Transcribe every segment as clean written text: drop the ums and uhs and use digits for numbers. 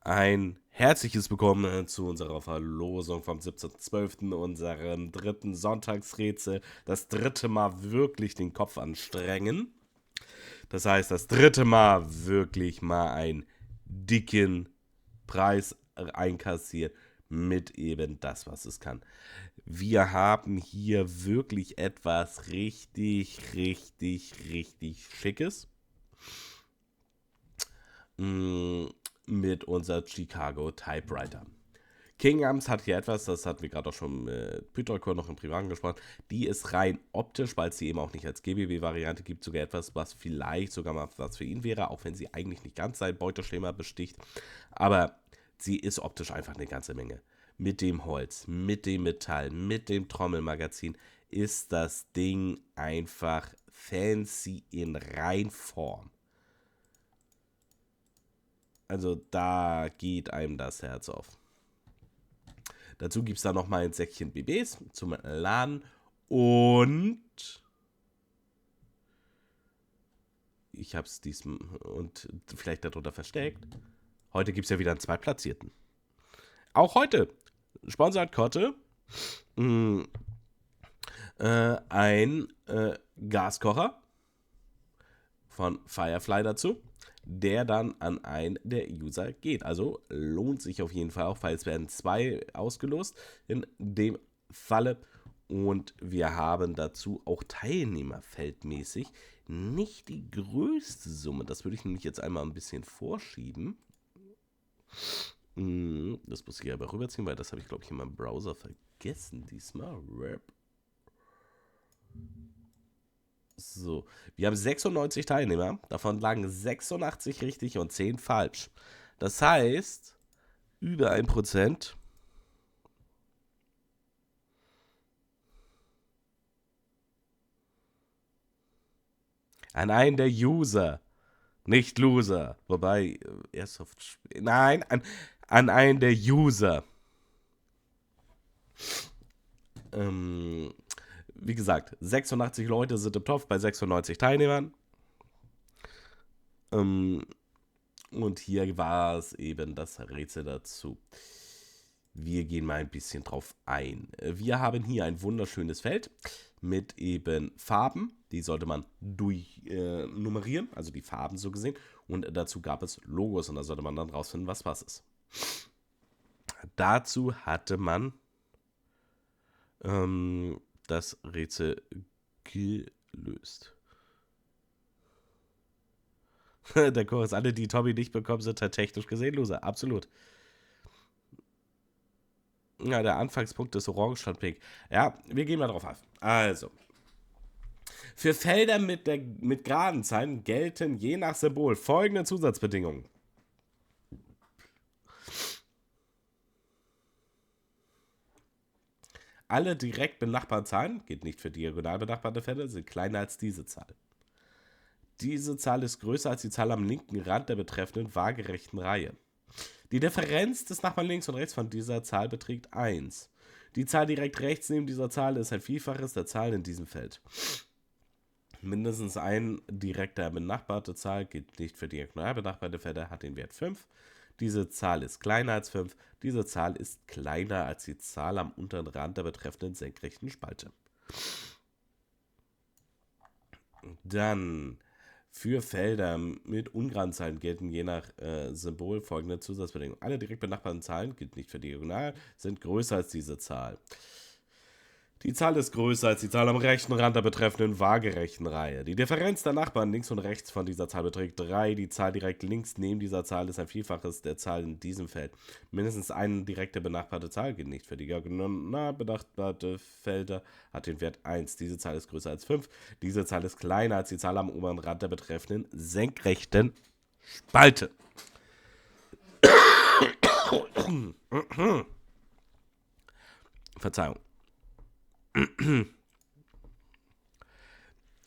Ein herzliches Willkommen zu unserer Verlosung vom 17.12., unserem dritten Sonntagsrätsel. Das dritte Mal wirklich den Kopf anstrengen. Das heißt, das dritte Mal wirklich mal einen dicken Preis einkassieren mit eben das, was es kann. Wir haben hier wirklich etwas richtig Schickes. Mit unser Chicago Typewriter. Kingams hat hier etwas, das hatten wir gerade auch schon mit Python noch im Privaten gesprochen, die ist rein optisch, weil es sie eben auch nicht als GBW-Variante gibt, sogar etwas, was vielleicht sogar mal was für ihn wäre, auch wenn sie eigentlich nicht ganz sein Beuteschema besticht. Aber sie ist optisch einfach eine ganze Menge. Mit dem Holz, mit dem Metall, mit dem Trommelmagazin ist das Ding einfach fancy in Reinform. Also da geht einem das Herz auf. Dazu gibt es dann nochmal ein Säckchen BBs zum Laden. Und ich habe es diesem und vielleicht darunter versteckt. Heute gibt es ja wieder einen Zweitplatzierten. Auch heute sponsert Kotte ein Gaskocher von Firefly dazu, der dann an einen der User geht. Also lohnt sich auf jeden Fall auch, weil es werden 2 ausgelost in dem Falle. Und wir haben dazu auch teilnehmerfeldmäßig nicht die größte Summe. Das würde ich nämlich jetzt einmal ein bisschen vorschieben. Das muss ich aber rüberziehen, weil das habe ich, glaube ich, in meinem Browser vergessen diesmal. So, wir haben 96 Teilnehmer, davon lagen 86 richtig und 10 falsch. Das heißt, über 1% an einen der User, nicht Loser. Wobei, Airsoft, nein, an einen der User. Wie gesagt, 86 Leute sind im Topf bei 96 Teilnehmern. Und hier war es eben das Rätsel dazu. Wir gehen mal ein bisschen drauf ein. Wir haben hier ein wunderschönes Feld mit eben Farben. Die sollte man durchnummerieren, also die Farben so gesehen. Und dazu gab es Logos und da sollte man dann rausfinden, was ist. Dazu hatte man das Rätsel gelöst. Der Chorus, alle, die Tommy nicht bekommen, sind halt technisch gesehen Loser. Absolut. Ja, der Anfangspunkt ist orange statt pink. Ja, wir gehen mal drauf auf. Also. Für Felder mit geraden Zahlen gelten je nach Symbol folgende Zusatzbedingungen. Alle direkt benachbarten Zahlen, geht nicht für diagonal benachbarte Felder, sind kleiner als diese Zahl. Diese Zahl ist größer als die Zahl am linken Rand der betreffenden waagerechten Reihe. Die Differenz des Nachbarn links und rechts von dieser Zahl beträgt 1. Die Zahl direkt rechts neben dieser Zahl ist ein Vielfaches der Zahl in diesem Feld. Mindestens ein direkter benachbarte Zahl, gilt nicht für diagonal benachbarte Felder, hat den Wert 5. Diese Zahl ist kleiner als 5. Diese Zahl ist kleiner als die Zahl am unteren Rand der betreffenden senkrechten Spalte. Dann für Felder mit ungeraden Zahlen gelten je nach Symbol folgende Zusatzbedingungen. Alle direkt benachbarten Zahlen, gilt nicht für diagonal, sind größer als diese Zahl. Die Zahl ist größer als die Zahl am rechten Rand der betreffenden waagerechten Reihe. Die Differenz der Nachbarn links und rechts von dieser Zahl beträgt 3. Die Zahl direkt links neben dieser Zahl ist ein Vielfaches der Zahl in diesem Feld. Mindestens eine direkte benachbarte Zahl gilt nicht für die diagonal benachbarte Felder, hat den Wert 1. Diese Zahl ist größer als 5. Diese Zahl ist kleiner als die Zahl am oberen Rand der betreffenden senkrechten Spalte. Verzeihung.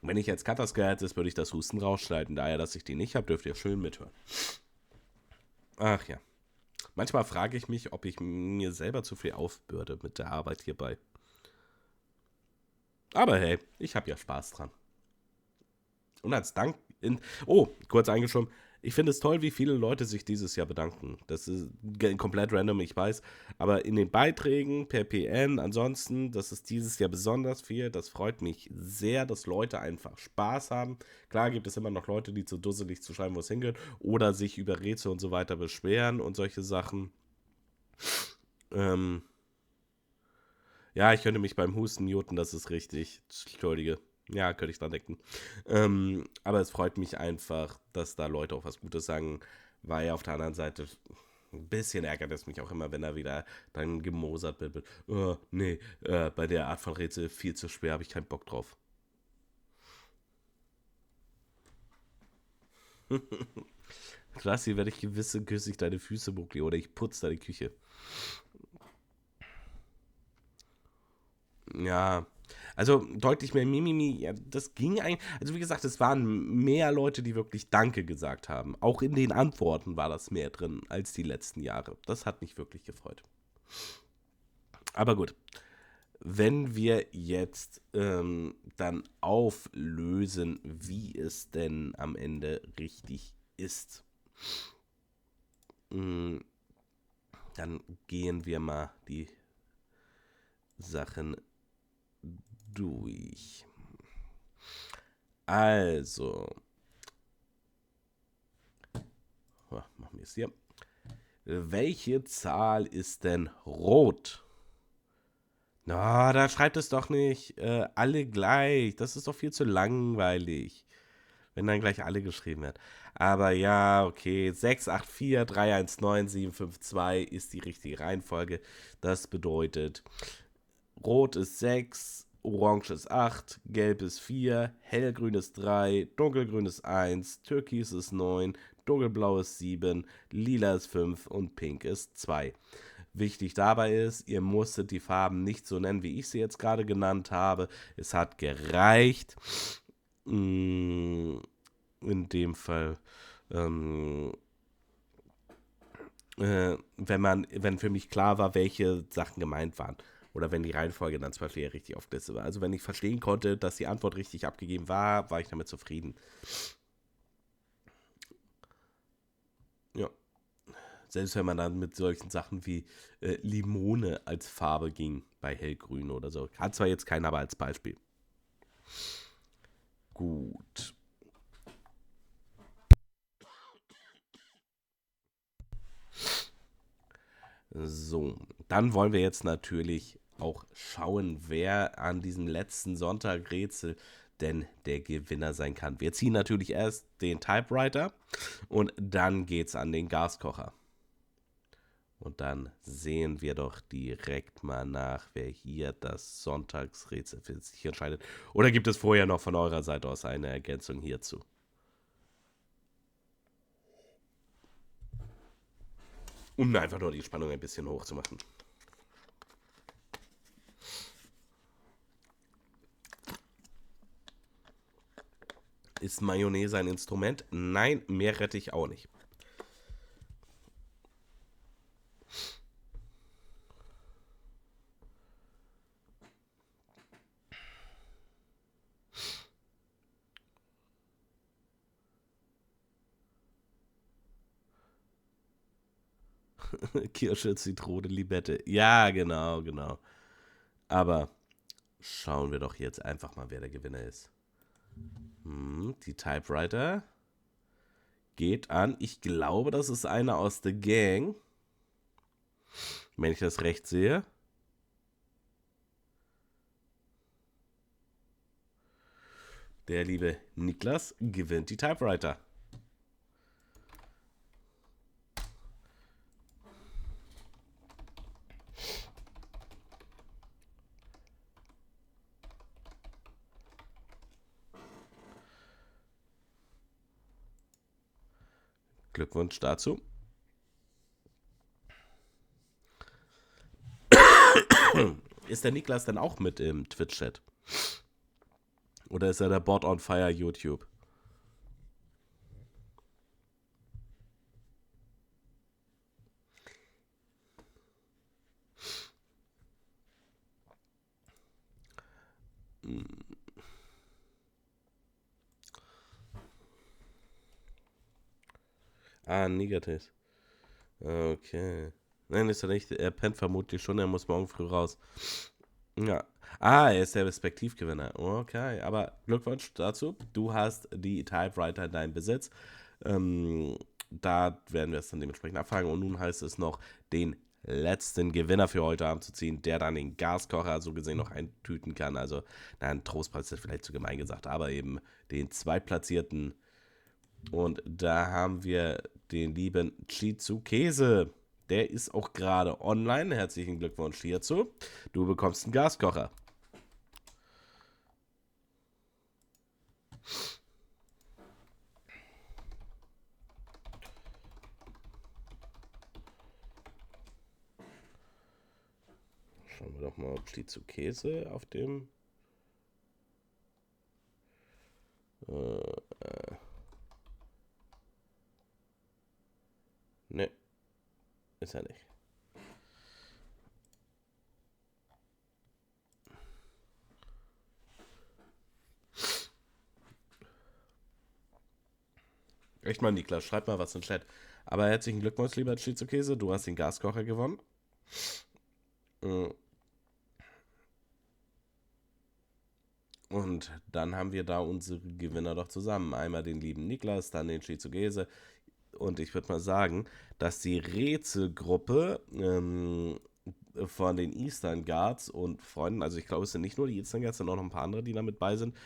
Wenn ich jetzt Cutters gehört ist, würde ich das Husten rausschneiden. Daher, dass ich die nicht habe, dürft ihr schön mithören. Ach ja. Manchmal frage ich mich, ob ich mir selber zu viel aufbürde mit der Arbeit hierbei. Aber hey, ich habe ja Spaß dran. Und als Dank, kurz eingeschoben, Ich finde es toll, wie viele Leute sich dieses Jahr bedanken. Das ist komplett random, ich weiß. Aber in den Beiträgen per PN, ansonsten, das ist dieses Jahr besonders viel. Das freut mich sehr, dass Leute einfach Spaß haben. Klar gibt es immer noch Leute, die zu dusselig zu schreiben, wo es hingehört. Oder sich über Rätsel und so weiter beschweren und solche Sachen. Ähm, ja, ich könnte mich beim Husten muten, das ist richtig. Entschuldige. Ja, könnte ich dran denken. Aber es freut mich einfach, dass da Leute auch was Gutes sagen, weil auf der anderen Seite ein bisschen ärgert es mich auch immer, wenn er wieder dann gemosert wird. Oh, nee, bei der Art von Rätsel viel zu schwer, habe ich keinen Bock drauf. Klassi, werde ich gewisse küsse ich deine Füße, Muckli, oder ich putze deine Küche. Ja, also deutlich mehr Mimimi, ja, das ging eigentlich. Also wie gesagt, es waren mehr Leute, die wirklich Danke gesagt haben. Auch in den Antworten war das mehr drin als die letzten Jahre. Das hat mich wirklich gefreut. Aber gut, wenn wir jetzt dann auflösen, wie es denn am Ende richtig ist, mh, dann gehen wir mal die Sachen durch. Also, machen wir es hier. Welche Zahl ist denn rot? Na, da schreibt es doch nicht alle gleich. Das ist doch viel zu langweilig, wenn dann gleich alle geschrieben wird. Aber ja, okay, 684319752 ist die richtige Reihenfolge. Das bedeutet, rot ist 6, orange ist 8, gelb ist 4, hellgrün ist 3, dunkelgrün ist 1, türkis ist 9, dunkelblau ist 7, lila ist 5 und pink ist 2. Wichtig dabei ist, ihr musstet die Farben nicht so nennen, wie ich sie jetzt gerade genannt habe. Es hat gereicht. In dem Fall, ähm, wenn für mich klar war, welche Sachen gemeint waren. Oder wenn die Reihenfolge dann zum Beispiel richtig aufgelistet war. Also wenn ich verstehen konnte, dass die Antwort richtig abgegeben war, war ich damit zufrieden. Ja. Selbst wenn man dann mit solchen Sachen wie Limone als Farbe ging, bei hellgrün oder so. Hat zwar jetzt keiner, aber als Beispiel. Gut. So, dann wollen wir jetzt natürlich auch schauen, wer an diesem letzten Sonntag-Rätsel denn der Gewinner sein kann. Wir ziehen natürlich erst den Typewriter und dann geht's an den Gaskocher. Und dann sehen wir doch direkt mal nach, wer hier das Sonntagsrätsel für sich entscheidet. Oder gibt es vorher noch von eurer Seite aus eine Ergänzung hierzu? Um einfach nur die Spannung ein bisschen hochzumachen. Ist Mayonnaise ein Instrument? Nein, mehr rette ich auch nicht. Kirsche, Zitrone, Limette. Ja, genau, genau. Aber schauen wir doch jetzt einfach mal, wer der Gewinner ist. Die Typewriter geht an. Ich glaube, das ist einer aus der Gang. Wenn ich das recht sehe. Der liebe Niklas gewinnt die Typewriter. Glückwunsch dazu. Ist der Niklas dann auch mit im Twitch-Chat? Oder ist er der Bot on Fire YouTube? Ah, negativ. Okay. Nein, ist er nicht. Er pennt vermutlich schon, er muss morgen früh raus. Ja. Ah, er ist der Respektivgewinner. Okay, aber Glückwunsch dazu. Du hast die Typewriter in deinem Besitz. Da werden wir es dann dementsprechend abfragen. Und nun heißt es noch, den letzten Gewinner für heute Abend zu ziehen, der dann den Gaskocher so gesehen noch eintüten kann. Also, na, ein Trostpreis ist vielleicht zu gemein gesagt, aber eben den Zweitplatzierten. Und da haben wir den lieben Chizu Käse. Der ist auch gerade online. Herzlichen Glückwunsch hierzu. Du bekommst einen Gaskocher. Schauen wir doch mal, ob Chizu Käse auf dem. Ne, ist er nicht. Echt mal, Niklas, schreib mal was in den Chat. Aber herzlichen Glückwunsch, lieber Chizu Käse. Du hast den Gaskocher gewonnen. Und dann haben wir da unsere Gewinner doch zusammen. Einmal den lieben Niklas, dann den Shizugese. Und ich würde mal sagen, dass die Rätselgruppe von den Eastern Guards und Freunden, also ich glaube, es sind nicht nur die Eastern Guards, sondern auch noch ein paar andere, die damit bei sind,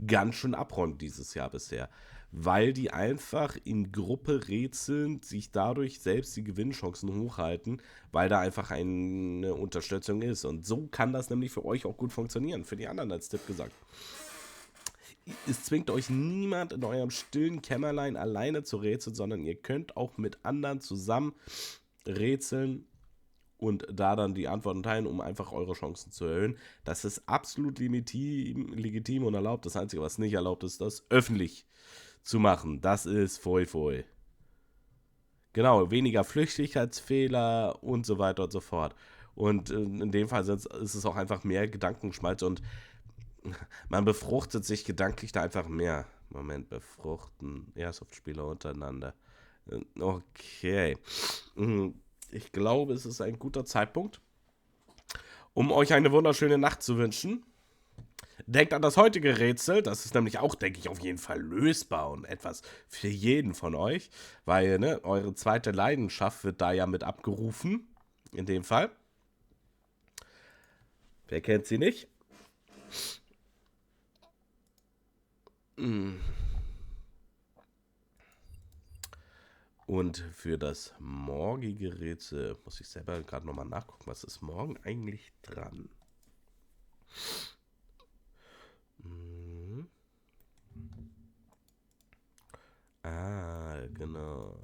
ganz schön abräumt dieses Jahr bisher. Weil die einfach in Gruppe rätseln, sich dadurch selbst die Gewinnchancen hochhalten, weil da einfach eine Unterstützung ist. Und so kann das nämlich für euch auch gut funktionieren. Für die anderen als Tipp gesagt. Es zwingt euch niemand in eurem stillen Kämmerlein alleine zu rätseln, sondern ihr könnt auch mit anderen zusammen rätseln und da dann die Antworten teilen, um einfach eure Chancen zu erhöhen. Das ist absolut legitim und erlaubt. Das Einzige, was nicht erlaubt ist, das öffentlich zu machen. Das ist Foi Foi. Genau, weniger Flüchtigkeitsfehler und so weiter und so fort. Und in dem Fall ist es auch einfach mehr Gedankenschmalz und man befruchtet sich gedanklich da einfach mehr. Moment, befruchten Airsoft-Spieler untereinander. Okay. Ich glaube, es ist ein guter Zeitpunkt, um euch eine wunderschöne Nacht zu wünschen. Denkt an das heutige Rätsel, das ist nämlich auch, denke ich, auf jeden Fall lösbar und etwas für jeden von euch, weil ne, eure zweite Leidenschaft wird da ja mit abgerufen, in dem Fall. Wer kennt sie nicht? Und für das morgige Rätsel muss ich selber gerade nochmal nachgucken, was ist morgen eigentlich dran? Ah, genau.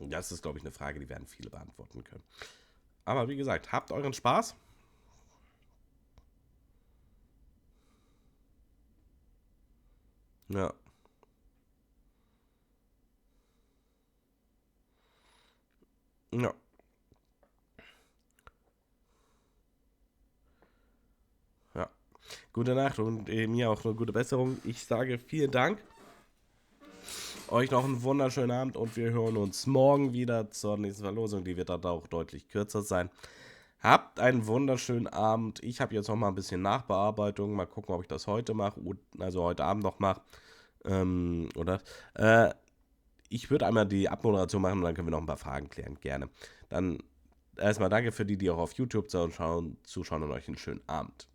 Das ist, glaube ich, eine Frage, die werden viele beantworten können. Aber wie gesagt, habt euren Spaß. Ja. Ja. Ja. Gute Nacht und mir auch eine gute Besserung. Ich sage vielen Dank. Euch noch einen wunderschönen Abend und wir hören uns morgen wieder zur nächsten Verlosung. Die wird dann auch deutlich kürzer sein. Habt einen wunderschönen Abend. Ich habe jetzt noch mal ein bisschen Nachbearbeitung. Mal gucken, ob ich das heute mache. Also heute Abend noch mache. Oder? Ich würde einmal die Abmoderation machen und dann können wir noch ein paar Fragen klären. Gerne. Dann erstmal danke für die, die auch auf YouTube zuschauen und euch einen schönen Abend.